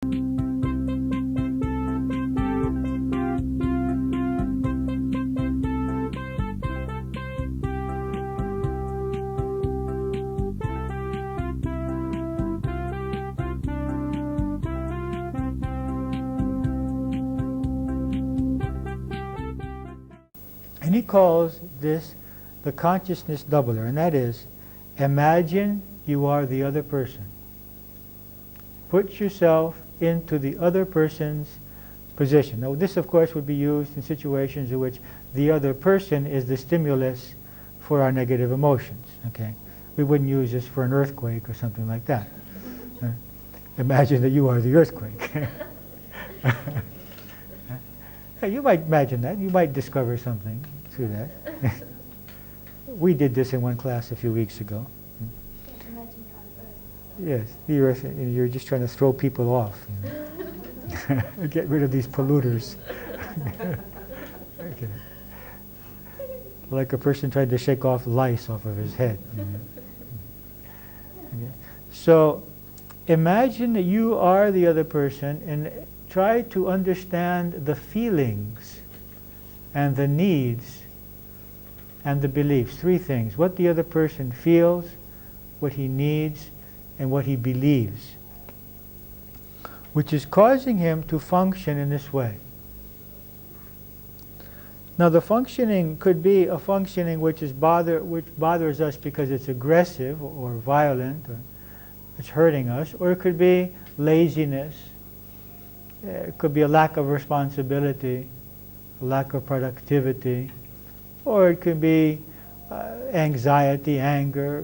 And he calls this the consciousness doubler, and that is, imagine you are the other person. Put yourself into the other person's position. Now this of course would be used in situations in which the other person is the stimulus for our negative emotions. Okay, we wouldn't use this for an earthquake or something like that. Imagine that you are the earthquake. Hey, you might imagine that. You might discover something through that. We did this in one class a few weeks ago. Imagine you're on Earth. Yes, the earth, and you're just trying to throw people off. You know? Get rid of these polluters. Okay. Like a person trying to shake off lice off of his head. You know? Okay. So imagine that you are the other person and try to understand the feelings and the needs and the beliefs. Three things: what the other person feels, what he needs, and what he believes, which is causing him to function in this way. Now the functioning could be a functioning which bothers us because it's aggressive or violent, or it's hurting us, or it could be laziness, it could be a lack of responsibility, a lack of productivity, or it could be anxiety, anger,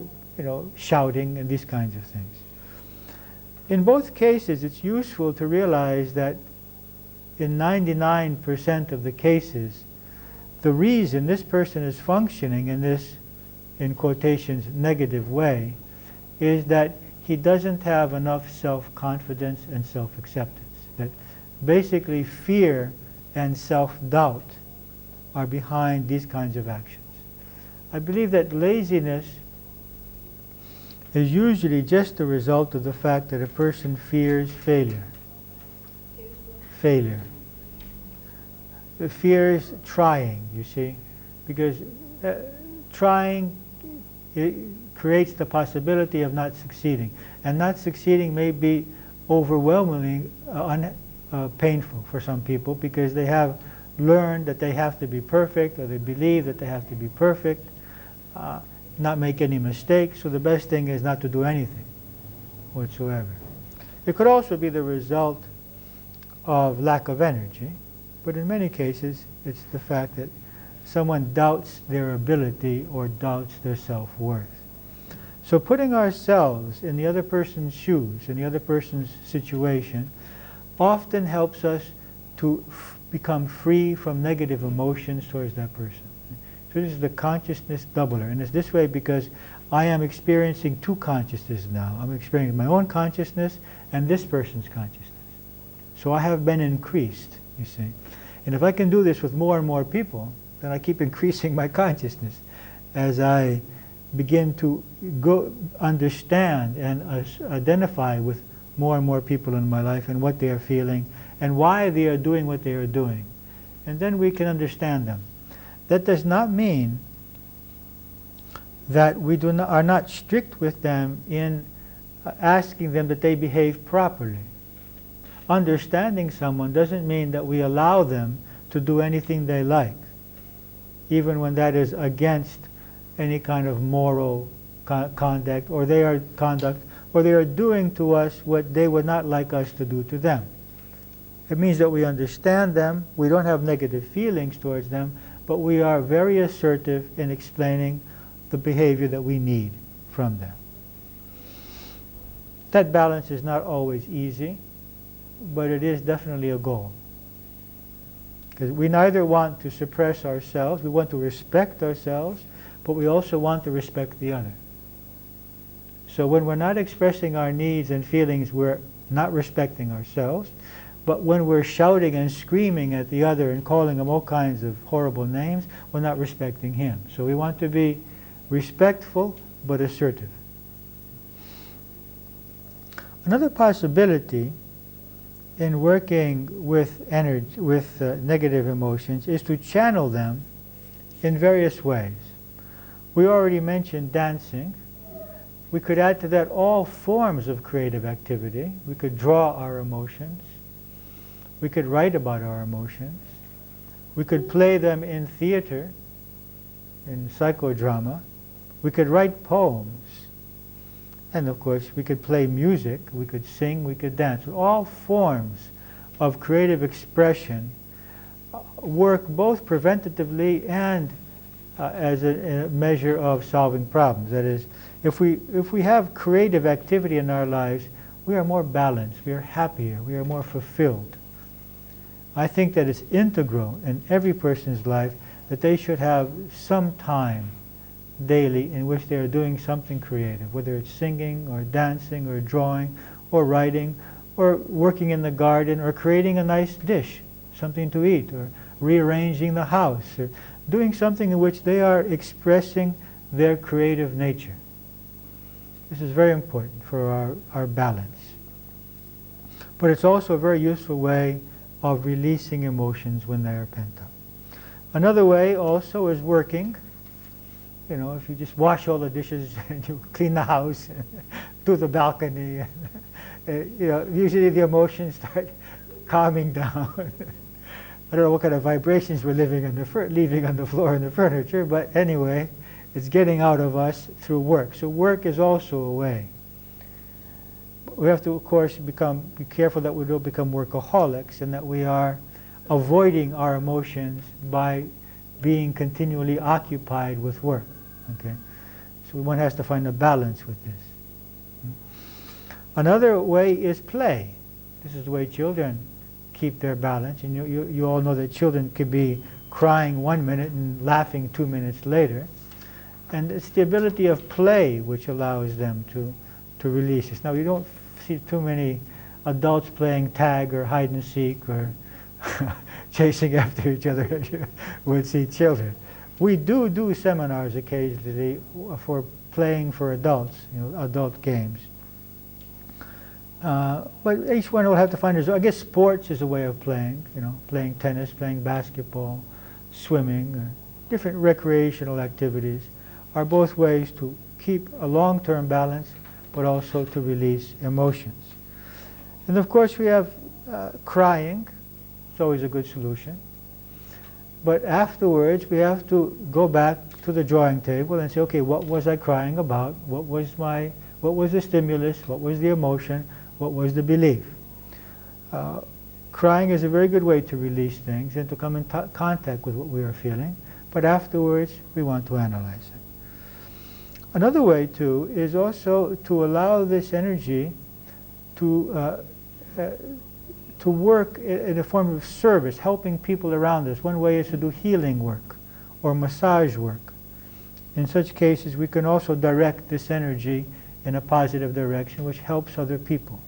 shouting, and these kinds of things. In both cases, it's useful to realize that in 99% of the cases, the reason this person is functioning in this, in quotations, negative way, is that he doesn't have enough self-confidence and self-acceptance. That basically fear and self-doubt are behind these kinds of actions. I believe that laziness is usually just a result of the fact that a person fears failure. Failure. It fears trying, you see, because trying creates the possibility of not succeeding, and not succeeding may be overwhelmingly painful for some people because they have learned that they have to be perfect, or they believe that they have to be perfect, not make any mistakes, so the best thing is not to do anything whatsoever. It could also be the result of lack of energy, but in many cases it's the fact that someone doubts their ability or doubts their self-worth. So putting ourselves in the other person's shoes, in the other person's situation, often helps us to become free from negative emotions towards that person. So this is the consciousness doubler, and it's this way because I am experiencing two consciousnesses now. I'm experiencing my own consciousness and this person's consciousness. So I have been increased, you see. And if I can do this with more and more people, then I keep increasing my consciousness as I begin to understand and identify with more and more people in my life and what they are feeling and why they are doing what they are doing. And then we can understand them. That does not mean that we are not strict with them in asking them that they behave properly. Understanding someone doesn't mean that we allow them to do anything they like, even when that is against any kind of moral conduct, or they are doing to us what they would not like us to do to them. It means that we understand them, we don't have negative feelings towards them, but we are very assertive in explaining the behavior that we need from them. That balance is not always easy, but it is definitely a goal. Because we neither want to suppress ourselves, we want to respect ourselves, but we also want to respect the other. So when we're not expressing our needs and feelings, we're not respecting ourselves. But when we're shouting and screaming at the other and calling him all kinds of horrible names, we're not respecting him. So we want to be respectful but assertive. Another possibility in working with energy, with negative emotions, is to channel them in various ways. We already mentioned dancing. We could add to that all forms of creative activity. We could draw our emotions. We could write about our emotions. We could play them in theater, in psychodrama. We could write poems. And of course, we could play music, we could sing, we could dance. All forms of creative expression work both preventatively and as a measure of solving problems. That is, if we have creative activity in our lives, we are more balanced, we are happier, we are more fulfilled. I think that it's integral in every person's life that they should have some time daily in which they are doing something creative, whether it's singing or dancing or drawing or writing or working in the garden or creating a nice dish, something to eat, or rearranging the house, or doing something in which they are expressing their creative nature. This is very important for our balance. But it's also a very useful way of releasing emotions when they are pent up. Another way also is working. You know, if you just wash all the dishes and you clean the house, and do the balcony, and, you know, usually the emotions start calming down. I don't know what kind of vibrations we're leaving on the floor and the furniture, but anyway, it's getting out of us through work. So work is also a way. We have to, of course, be careful that we don't become workaholics and that we are avoiding our emotions by being continually occupied with work. Okay, so one has to find a balance with this. Another way is play. This is the way children keep their balance. And you all know that children can be crying 1 minute and laughing 2 minutes later. And it's the ability of play which allows them to release this. Now, you don't see too many adults playing tag or hide and seek or chasing after each other as you would see children. We do seminars occasionally for playing for adults, you know, adult games. But each one will have to find his own. I guess sports is a way of playing, you know, playing tennis, playing basketball, swimming, or different recreational activities are both ways to keep a long-term balance, but also to release emotions. And of course we have crying. It's always a good solution. But afterwards we have to go back to the drawing table and say, okay, what was I crying about? What was the stimulus? What was the emotion? What was the belief? Crying is a very good way to release things and to come in contact with what we are feeling. But afterwards we want to analyze it. Another way, too, is also to allow this energy to work in a form of service, helping people around us. One way is to do healing work or massage work. In such cases, we can also direct this energy in a positive direction, which helps other people.